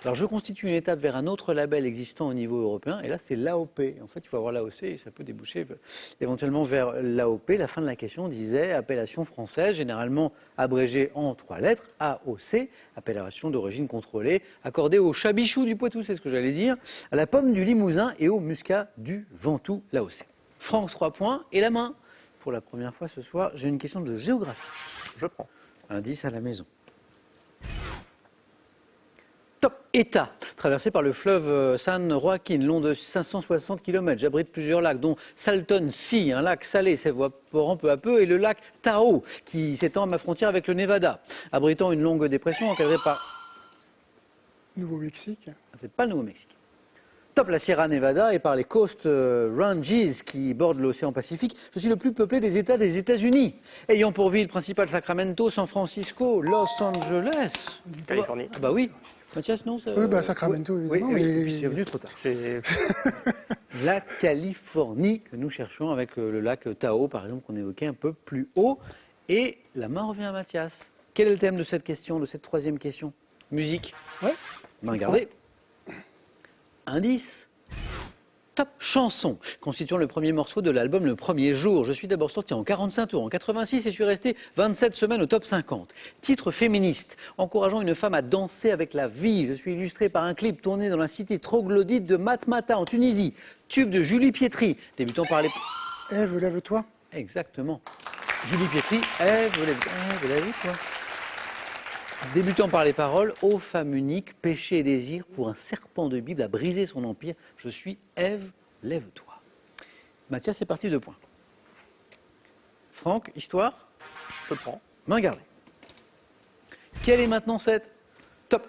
Alors, je constitue une étape vers un autre label existant au niveau européen, et là, c'est l'AOP. En fait, il faut avoir l'AOC, et ça peut déboucher éventuellement vers l'AOP. La fin de la question disait appellation française, généralement abrégée en 3 lettres, AOC, appellation d'origine contrôlée, accordée au chabichou du Poitou, c'est ce que j'allais dire, à la pomme du Limousin et au muscat du Ventoux, l'AOC. Franck, 3 points, et la main. Pour la première fois ce soir, j'ai une question de géographie. Je prends. Indice à la maison. État, traversé par le fleuve San Joaquin, long de 560 km. J'abrite plusieurs lacs, dont Salton Sea, un lac salé s'évaporant peu à peu, et le lac Tahoe, qui s'étend à ma frontière avec le Nevada, abritant une longue dépression encadrée par... Nouveau-Mexique. C'est pas le Nouveau-Mexique. La Sierra Nevada et par les Coast Ranges qui bordent l'océan Pacifique. Je suis le plus peuplé des États des États-Unis, ayant pour ville principale Sacramento, San Francisco, Los Angeles. Californie. Ah bah oui. Mathias, non ça... Oui, Sacramento, évidemment. Oui, mais... et puis c'est venu trop tard. La Californie que nous cherchons avec le lac Tahoe, par exemple, qu'on évoquait un peu plus haut. Et la main revient à Mathias. Quel est le thème de cette question, de cette 3e question? Musique. Ouais. Main gardée. Indice. Chanson, constituant le premier morceau de l'album Le Premier Jour. Je suis d'abord sorti en 45 tours en 86 et suis resté 27 semaines au top 50. Titre féministe, encourageant une femme à danser avec la vie. Je suis illustré par un clip tourné dans la cité troglodyte de Matmata en Tunisie. Tube de Julie Pietri, débutant par les... Ève, lève-toi. Exactement. Julie Pietri, Ève, lève-toi. Débutant par les paroles, ô femme unique, péché et désir, pour un serpent de Bible a brisé son empire. Je suis Ève, lève-toi. Mathias, c'est parti, 2 points. Franck, histoire? Je prends. Main gardée. Quelle est maintenant cette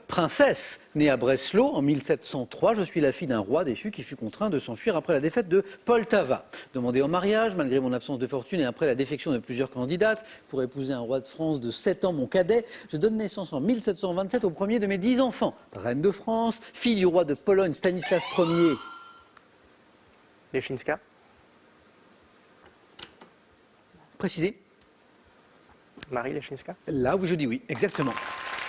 princesse? Née à Breslau en 1703, je suis la fille d'un roi déchu qui fut contraint de s'enfuir après la défaite de Poltava. Demandée en mariage, malgré mon absence de fortune et après la défection de plusieurs candidates, pour épouser un roi de France de 7 ans, mon cadet, je donne naissance en 1727 au premier de mes 10 enfants. Reine de France, fille du roi de Pologne Stanislas Ier. Leszczyńska. Précisé. Marie Leszczyńska. Là, oui, je dis oui, exactement.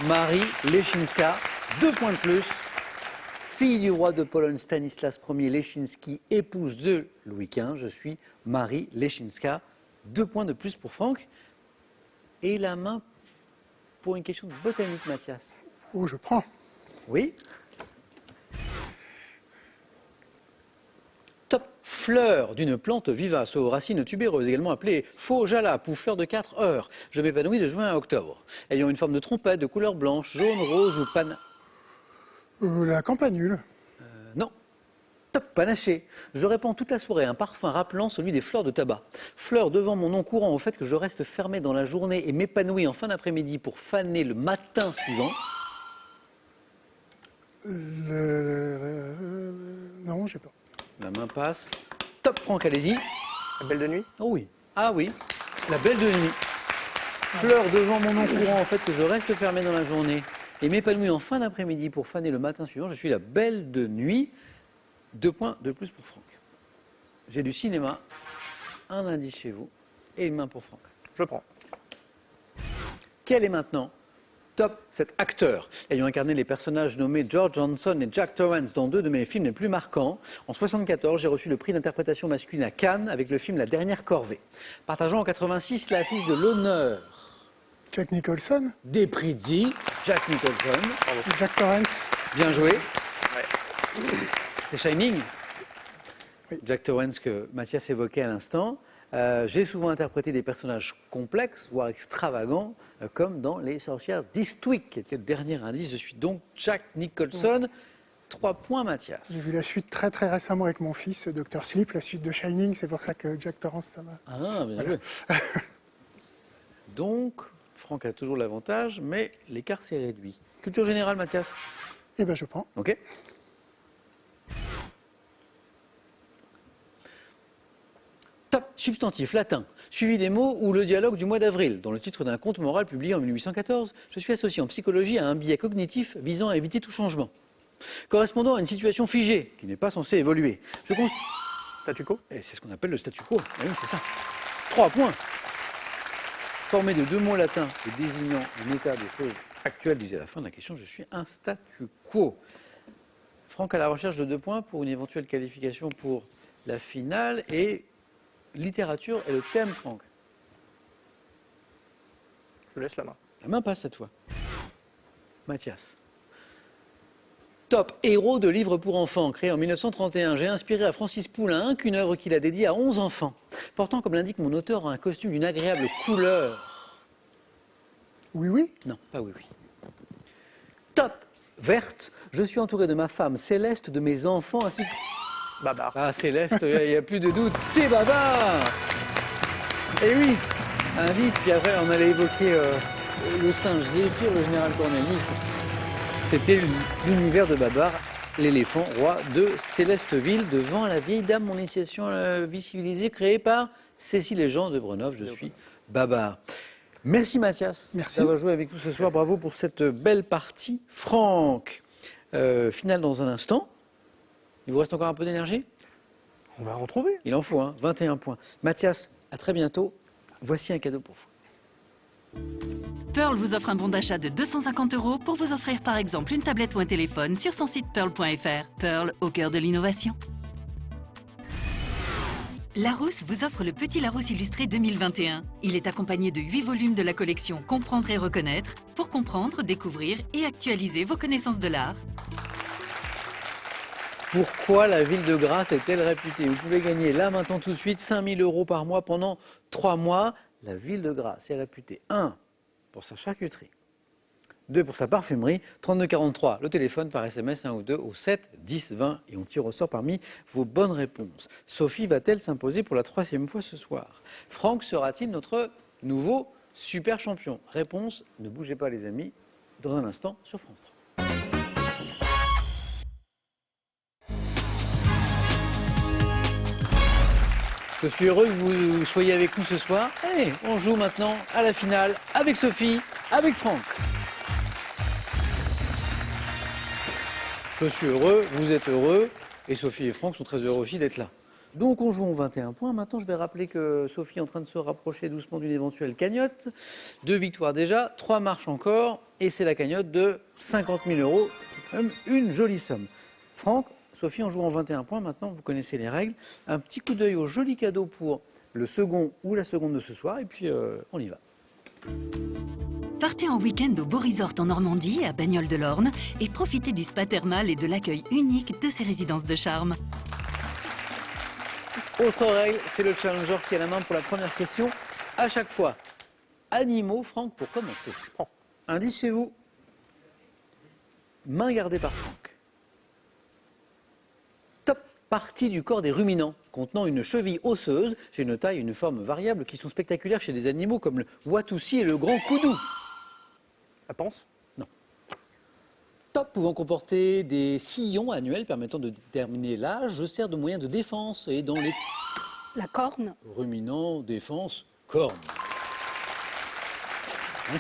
Marie Leszczyńska, 2 points de plus. Fille du roi de Pologne Stanislas Ier Leszczyński, épouse de Louis XV. Je suis Marie Leszczyńska, 2 points de plus pour Franck. Et la main pour une question de botanique, Mathias. Oh, je prends. Oui. Fleur d'une plante vivace aux racines tubéreuses, également appelée faux jalap ou fleur de 4 heures. Je m'épanouis de juin à octobre. Ayant une forme de trompette de couleur blanche, jaune, rose ou La campanule. non. Panaché. Je répands toute la soirée un parfum rappelant celui des fleurs de tabac. Fleur devant mon nom courant au fait que je reste fermé dans la journée et m'épanouis en fin d'après-midi pour faner le matin suivant. Non, je sais pas. La main passe. Franck, allez-y. La belle de nuit. Oh oui. Ah oui. La belle de nuit. Fleur devant mon nom courant, en fait, que je reste fermé dans la journée et m'épanouis en fin d'après-midi pour faner le matin suivant. Je suis la belle de nuit. 2 points de plus pour Franck. J'ai du cinéma, un indice chez vous et une main pour Franck. Je prends. Quel est maintenant top cet acteur ayant incarné les personnages nommés George Johnson et Jack Torrance dans 2 de mes films les plus marquants? En 1974, j'ai reçu le prix d'interprétation masculine à Cannes avec le film La Dernière Corvée. Partageant en 86 l'affiche de l'honneur Jack Nicholson, des prix dit Jack Nicholson. Jack Torrance. Bien joué. C'est Shining. Oui. Jack Torrance que Mathias évoquait à l'instant. J'ai souvent interprété des personnages complexes, voire extravagants, comme dans Les Sorcières d'Eastwick, qui était le dernier indice. Je suis donc Jack Nicholson. 3 points, Mathias. J'ai vu la suite très très récemment avec mon fils, Dr. Sleep, la suite de Shining, c'est pour ça que Jack Torrance, ça m'a... Ah, bien joué. Donc, Franck a toujours l'avantage, mais l'écart s'est réduit. Culture générale, Mathias? Eh bien, je prends. Ok. Top, substantif latin, suivi des mots ou le dialogue du mois d'avril. Dans le titre d'un conte moral publié en 1814, je suis associé en psychologie à un biais cognitif visant à éviter tout changement. Correspondant à une situation figée, qui n'est pas censée évoluer. Statu quo? Et c'est ce qu'on appelle le statu quo. Ah oui, c'est ça. 3 points. Formé de 2 mots latins et désignant un état de choses actuel, disait à la fin de la question, je suis un statu quo. Franck à la recherche de 2 points pour une éventuelle qualification pour la finale. Et littérature est le thème, Franck. Je laisse la main. La main passe cette fois. Mathias. Top, héros de livres pour enfants, créé en 1931. J'ai inspiré à Francis Poulenc qu'une œuvre qu'il a dédiée à 11 enfants, portant, comme l'indique mon auteur, un costume d'une agréable couleur. Oui, oui. Non, pas oui, oui. Top, verte, je suis entouré de ma femme Céleste, de mes enfants, ainsi que... Babar. Ah, Céleste, il n'y a plus de doute, c'est Babar. Eh oui, indice, puis après on allait évoquer le singe Zéphyr, le général Cornelius. C'était l'univers de Babar, l'éléphant roi de Célesteville, devant la vieille dame, mon initiation à la vie civilisée, créée par Cécile et Jean de Brenov. Je suis Babar. Merci Mathias d'avoir joué avec nous ce soir. Bravo pour cette belle partie. Franck, finale dans un instant. Il vous reste encore un peu d'énergie? On va retrouver. Il en faut, hein, 21 points. Mathias, à très bientôt. Voici un cadeau pour vous. Pearl vous offre un bon d'achat de 250 € pour vous offrir par exemple une tablette ou un téléphone sur son site pearl.fr. Pearl au cœur de l'innovation. Larousse vous offre le Petit Larousse illustré 2021. Il est accompagné de 8 volumes de la collection Comprendre et reconnaître pour comprendre, découvrir et actualiser vos connaissances de l'art. Pourquoi la ville de Grasse est-elle réputée? Vous pouvez gagner là maintenant tout de suite 5 000 € par mois pendant 3 mois. La ville de Grasse est réputée 1 pour sa charcuterie, 2 pour sa parfumerie, 3243 le téléphone par SMS 1 ou 2 au 7 10 20 et on tire au sort parmi vos bonnes réponses. Sophie va-t-elle s'imposer pour la 3e fois ce soir? Franck sera-t-il notre nouveau super champion? Réponse, ne bougez pas les amis, dans un instant sur France 3. Je suis heureux que vous soyez avec nous ce soir. Allez, on joue maintenant à la finale avec Sophie, avec Franck. Je suis heureux, vous êtes heureux, et Sophie et Franck sont très heureux aussi d'être là. Donc on joue en 21 points. Maintenant, je vais rappeler que Sophie est en train de se rapprocher doucement d'une éventuelle cagnotte. 2 victoires déjà, 3 marches encore, et c'est la cagnotte de 50 000 €, quand même une jolie somme. Franck, Sophie, on joue en 21 points. Maintenant, vous connaissez les règles. Un petit coup d'œil au joli cadeau pour le second ou la seconde de ce soir, et puis on y va. Partez en week-end au Beau Resort en Normandie, à Bagnoles de l'Orne, et profitez du spa thermal et de l'accueil unique de ces résidences de charme. Autre règle, c'est le challenger qui a la main pour la première question. À chaque fois, animaux, Franck, pour commencer. Indice chez vous. Main gardée par Franck. Top partie du corps des ruminants, contenant une cheville osseuse, j'ai une taille et une forme variable qui sont spectaculaires chez des animaux comme le Watusi et le grand koudou. La panse? Non. Top pouvant comporter des sillons annuels permettant de déterminer l'âge, sert de moyen de défense et dans les... La corne? Ruminants, défense, cornes.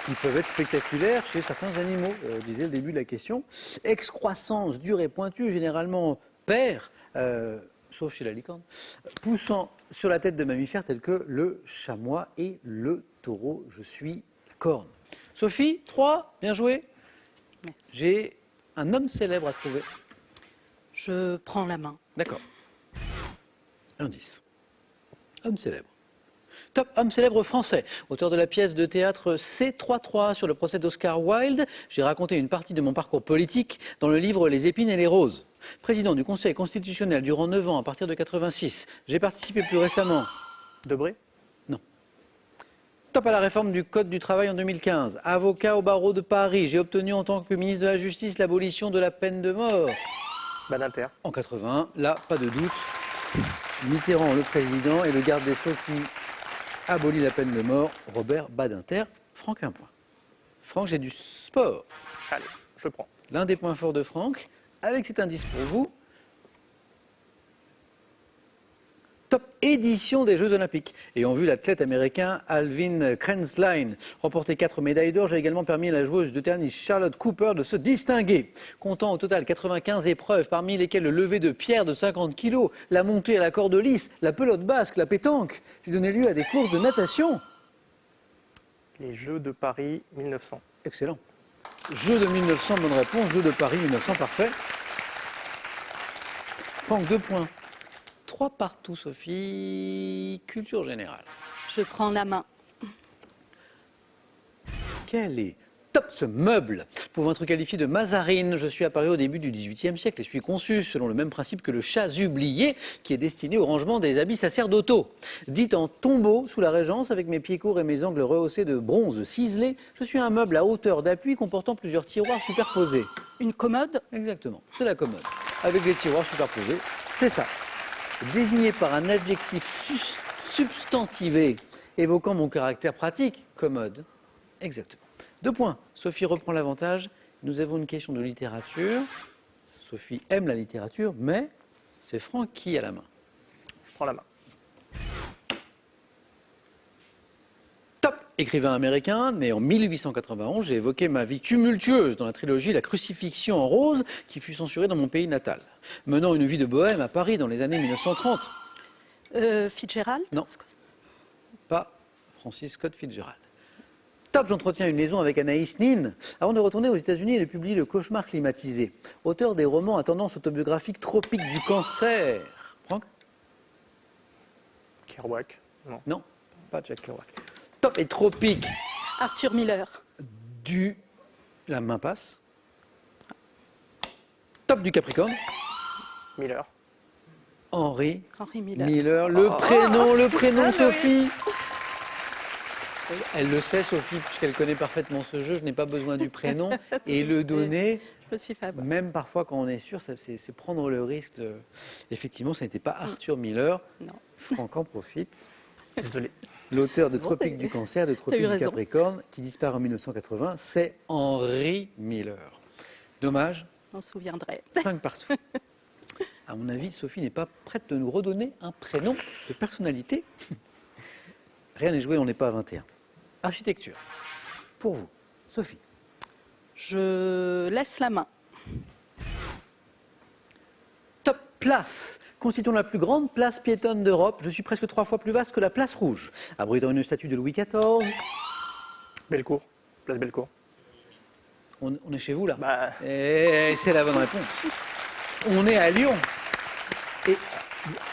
Qui peuvent être spectaculaires chez certains animaux, disait le début de la question. Excroissance dure et pointue, généralement paire, sauf chez la licorne, poussant sur la tête de mammifères tels que le chamois et le taureau. Je suis la corne. Sophie, 3, bien joué. Merci. J'ai un homme célèbre à trouver. Je prends la main. D'accord. Indice. Homme célèbre. Top, homme célèbre français. Auteur de la pièce de théâtre C33 sur le procès d'Oscar Wilde. J'ai raconté une partie de mon parcours politique dans le livre Les épines et les roses. Président du Conseil constitutionnel durant 9 ans à partir de 86. J'ai participé plus récemment. Debré. Top à la réforme du Code du travail en 2015. Avocat au barreau de Paris. J'ai obtenu en tant que ministre de la Justice l'abolition de la peine de mort. Badinter. En 81, là, pas de doute. Mitterrand, le président, et le garde des Sceaux qui abolit la peine de mort, Robert Badinter. Franck, un point. Franck, j'ai du sport. Allez, je prends. L'un des points forts de Franck, avec cet indice pour vous. Top édition des Jeux Olympiques. Ayant vu l'athlète américain Alvin Krenzlein remporter 4 médailles d'or, j'ai également permis à la joueuse de tennis Charlotte Cooper de se distinguer. Comptant au total 95 épreuves, parmi lesquelles le lever de pierre de 50 kg, la montée à la corde lisse, la pelote basque, la pétanque, j'ai donné lieu à des courses de natation. Les Jeux de Paris 1900. Excellent. Jeux de 1900, bonne réponse. Jeux de Paris 1900, parfait. Franck, 2 points. 3 partout, Sophie. Culture générale. Je prends la main. Quel est top ce meuble? Pouvant être qualifié de mazarine, je suis apparu au début du XVIIIe siècle et suis conçu selon le même principe que le chasublier, qui est destiné au rangement des habits sacerdotaux. Dit en tombeau sous la Régence, avec mes pieds courts et mes angles rehaussés de bronze ciselé, je suis un meuble à hauteur d'appui comportant plusieurs tiroirs superposés. Une commode? Exactement, c'est la commode. Avec des tiroirs superposés, c'est ça. Désigné par un adjectif substantivé évoquant mon caractère pratique, commode. Exactement. 2 points. Sophie reprend l'avantage. Nous avons une question de littérature. Sophie aime la littérature, mais c'est Franck qui a la main. Je prends la main. Top. Écrivain américain, né en 1891, j'ai évoqué ma vie tumultueuse dans la trilogie La Crucifixion en rose, qui fut censurée dans mon pays natal. Menant une vie de bohème à Paris dans les années 1930. Fitzgerald? Non. Pas Francis Scott Fitzgerald. Top, j'entretiens une liaison avec Anaïs Nin. Avant de retourner aux États-Unis, elle publie Le Cauchemar climatisé. Auteur des romans à tendance autobiographique Tropique du cancer. Franck? Kerouac. Non. Non, pas Jack Kerouac. Top et Tropique Arthur Miller. du... La main passe. Top du Capricorne. Miller. Henri Henri Miller. Miller. Le prénom Sophie. Elle le sait, Sophie, puisqu'elle connaît parfaitement ce jeu. Je n'ai pas besoin du prénom. Et le donner, Je me suis fait avoir. même parfois quand on est sûr, c'est prendre le risque. Effectivement, ça n'était pas Arthur Miller. Non. Franck en profite. Désolé. L'auteur de Tropique du cancer, de Tropique du raison. Capricorne, qui disparaît en 1980, c'est Henri Miller. Dommage, On se souviendrait. 5 partout. À mon avis, Sophie n'est pas prête de nous redonner un prénom de personnalité. Rien n'est joué, on n'est pas à 21. Architecture. Pour vous, Sophie. Je laisse la main. Top place. Constituant la plus grande place piétonne d'Europe, je suis presque 3 fois plus vaste que la place Rouge. Abritant une statue de Louis XIV. Bellecour. Place Bellecour. On est chez vous là. Bah, Et c'est la bonne réponse. On est à Lyon.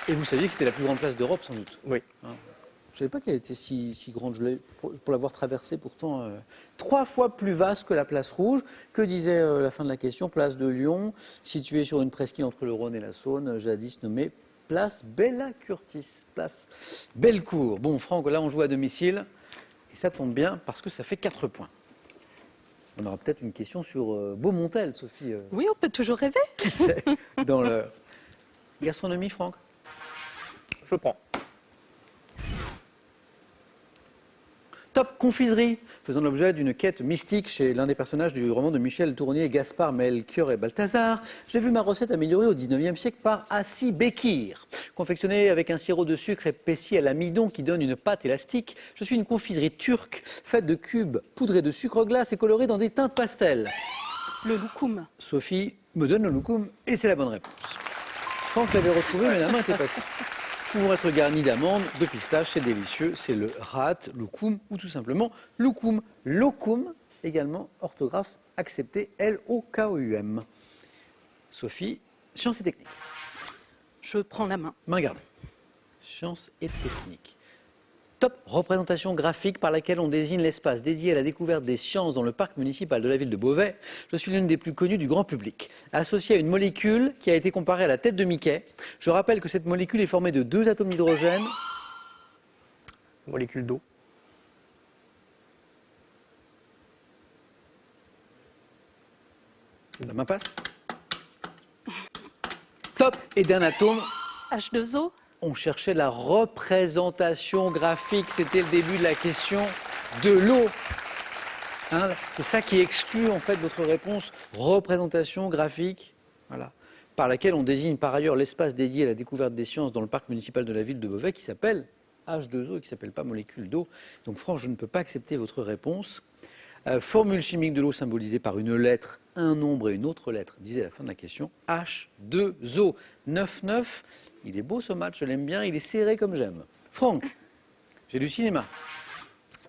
Et vous saviez que c'était la plus grande place d'Europe, sans doute. oui. Je ne savais pas qu'elle était si grande. Je l'ai, pour l'avoir traversée, pourtant, 3 fois plus vaste que la place Rouge. Que disait la fin de la question? Place de Lyon, située sur une presqu'île entre le Rhône et la Saône, jadis nommée place Bella Curtis, place Bellecour. Bon, Franck, là, on joue à domicile. Et ça tombe bien parce que ça fait 4 points. On aura peut-être une question sur Beaumontel, Sophie. Oui, on peut toujours rêver. Qui sait, dans l'heure. Gastronomie, Franck? Je prends. Top confiserie, faisant l'objet d'une quête mystique chez l'un des personnages du roman de Michel Tournier, Gaspard, Melchior et Balthazar. J'ai vu ma recette améliorée au 19e siècle par Assis Bekir. Confectionnée avec un sirop de sucre épaissi à l'amidon qui donne une pâte élastique, je suis une confiserie turque faite de cubes poudrés de sucre glace et colorés dans des teintes pastel. Le loukoum. Sophie me donne le loukoum et c'est la bonne réponse. Franck l'avait retrouvé mais la main était passée. Pouvant être garni d'amandes, de pistaches, c'est délicieux. C'est le rat, loukoum ou tout simplement loukoum. Lokoum, également orthographe acceptée, LOKEUM. Sophie, sciences et techniques. Je prends la main. Main gardée. Sciences et techniques. Top, représentation graphique par laquelle on désigne l'espace dédié à la découverte des sciences dans le parc municipal de la ville de Beauvais. Je suis l'une des plus connues du grand public. Associée à une molécule qui a été comparée à la tête de Mickey. Je rappelle que cette molécule est formée de 2 atomes d'hydrogène. Molécule d'eau. La main passe. Top, et d'un atome. H2O. On cherchait la représentation graphique, c'était le début de la question, de l'eau. Hein, c'est ça qui exclut en fait votre réponse, représentation graphique, voilà, par laquelle on désigne par ailleurs l'espace dédié à la découverte des sciences dans le parc municipal de la ville de Beauvais qui s'appelle H2O et qui ne s'appelle pas molécule d'eau. Donc franchement, je ne peux pas accepter votre réponse. Formule chimique de l'eau symbolisée par une lettre, un nombre et une autre lettre, disait la fin de la question, H2O, 9-9. Il est beau ce match, je l'aime bien, il est serré comme j'aime. Franck, j'ai du cinéma.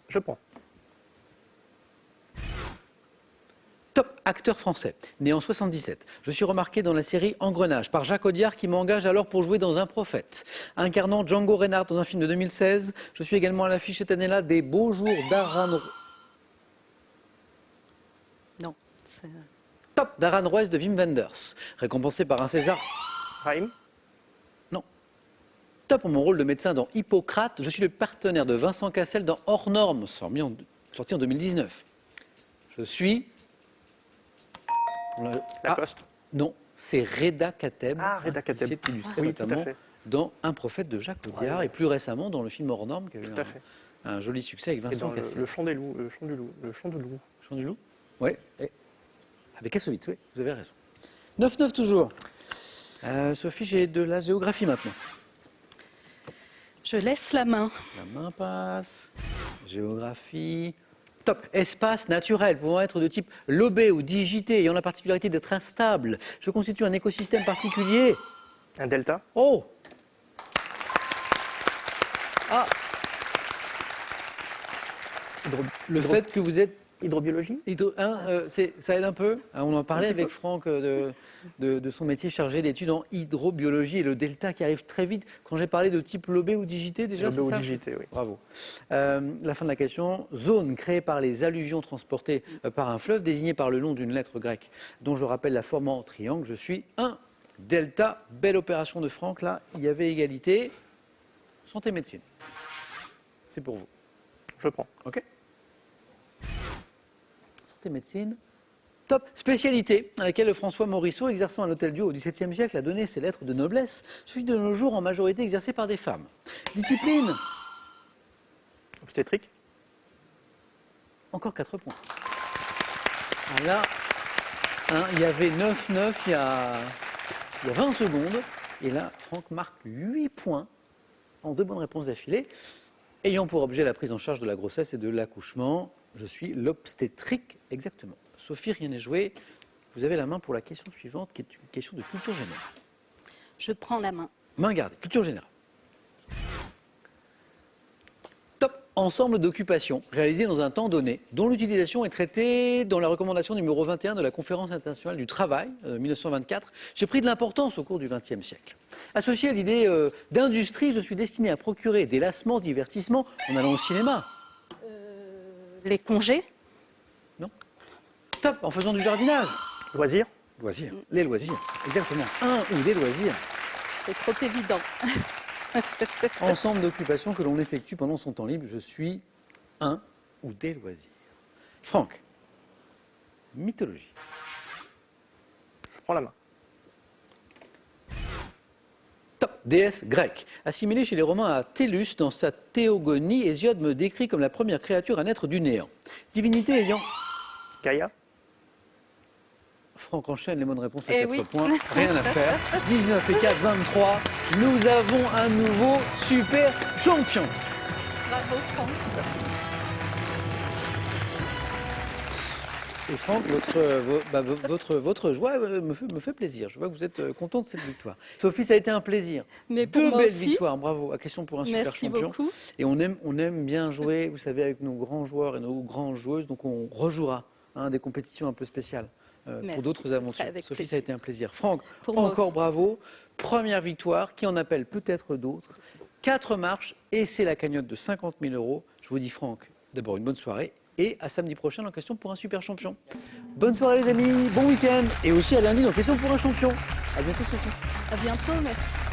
Je prends. Top acteur français, né en 77. Je suis remarqué dans la série Engrenage par Jacques Audiard qui m'engage alors pour jouer dans Un prophète. Incarnant Django Reinhardt dans un film de 2016, je suis également à l'affiche cette année-là des Beaux jours d'Aran. Non. c'est- Top d'Aran Roes de Wim Wenders, récompensé par un César. Raïm. Top pour mon rôle de médecin dans Hippocrate. Je suis le partenaire de Vincent Cassel dans Hors Normes, sorti en 2019. Je suis... Lacoste. Non, c'est Reda Kateb. Ah, Reda Kateb. Qui s'est illustré Oui, tout à notamment fait. dans Un prophète de Jacques Audiard et plus récemment dans le film Hors Normes qui a eu Tout à fait. un joli succès avec Et Vincent dans Cassel. le chant des loups, le chant du loup, le chant du loup. Chant du loup. Oui. Avec Kassovitz, oui, vous avez raison. 9-9 toujours. Sophie, j'ai de la géographie maintenant. Je laisse la main. La main passe. Géographie. Top. Espace naturel pouvant être de type lobé ou digité, ayant la particularité d'être instable. Je constitue un écosystème particulier. Un delta. Oh. Ah. Le fait que vous êtes... Hydrobiologie. Ça aide un peu. On en parlait Un petit avec Franck de son métier chargé d'études en hydrobiologie et le delta qui arrive très vite. Quand j'ai parlé de type lobé ou digité, déjà, Lobé c'est ou ça digité, oui. Bravo. La fin de la question. Zone créée par les alluvions transportées par un fleuve désigné par le nom d'une lettre grecque dont je rappelle la forme en triangle. Je suis un delta. Belle opération de Franck. Là, il y avait égalité. Santé médecine. C'est pour vous. Je prends. OK. Santé médecine. Top. Spécialité à laquelle François Morisseau, exerçant à l'Hôtel Dieu au XVIIe siècle, a donné ses lettres de noblesse, celui de nos jours en majorité exercé par des femmes. Discipline. Obstétrique. Encore 4 points. Là, il y avait 9-9 il y a 20 secondes. Et là, Franck marque 8 points en 2 bonnes réponses d'affilée. Ayant pour objet la prise en charge de la grossesse et de l'accouchement, je suis l'obstétrique exactement. Sophie, rien n'est joué. Vous avez la main pour la question suivante, qui est une question de culture générale. Je prends la main. Main gardée, culture générale. Top. Ensemble d'occupations réalisées dans un temps donné, dont l'utilisation est traitée dans la recommandation numéro 21 de la Conférence internationale du travail, 1924. J'ai pris de l'importance au cours du XXe siècle. Associé à l'idée d'industrie, je suis destiné à procurer des lassements, divertissements en allant au cinéma. Les congés. Non. Top. En faisant du jardinage. Loisirs. Loisirs. Les loisirs. Exactement. Un ou des loisirs. C'est trop évident. Ensemble d'occupations que l'on effectue pendant son temps libre. Je suis un ou des loisirs. Franck. Mythologie. Je prends la main. Top. Déesse grecque. Assimilée chez les Romains à Tellus, dans sa Théogonie, Hésiode me décrit comme la première créature à naître du néant. Divinité ayant... Gaïa. Franck enchaîne les bonnes réponses à Eh 4 oui. points. Rien à faire. 19 et 4, 23. Nous avons un nouveau super champion. Bravo Franck. Et Franck, votre joie me fait plaisir. Je vois que vous êtes content de cette victoire. Sophie, ça a été un plaisir. Mais pour 2 moi belles aussi. victoires, bravo. À question pour un super Merci champion. beaucoup. Et on aime bien jouer, vous savez, avec nos grands joueurs et nos grandes joueuses. Donc on rejouera des compétitions un peu spéciales Merci, pour d'autres ce sera aventures. avec Sophie, plaisir. ça a été un plaisir. Franck, Pour moi encore aussi. bravo. Première victoire, qui en appelle peut-être d'autres. 4 marches et c'est la cagnotte de 50 000 €. Je vous dis, Franck, d'abord une bonne soirée et à samedi prochain en question pour un super champion. Bonne soirée les amis, bon week-end et aussi à lundi dans question pour un champion. À bientôt Sophie. À bientôt, merci.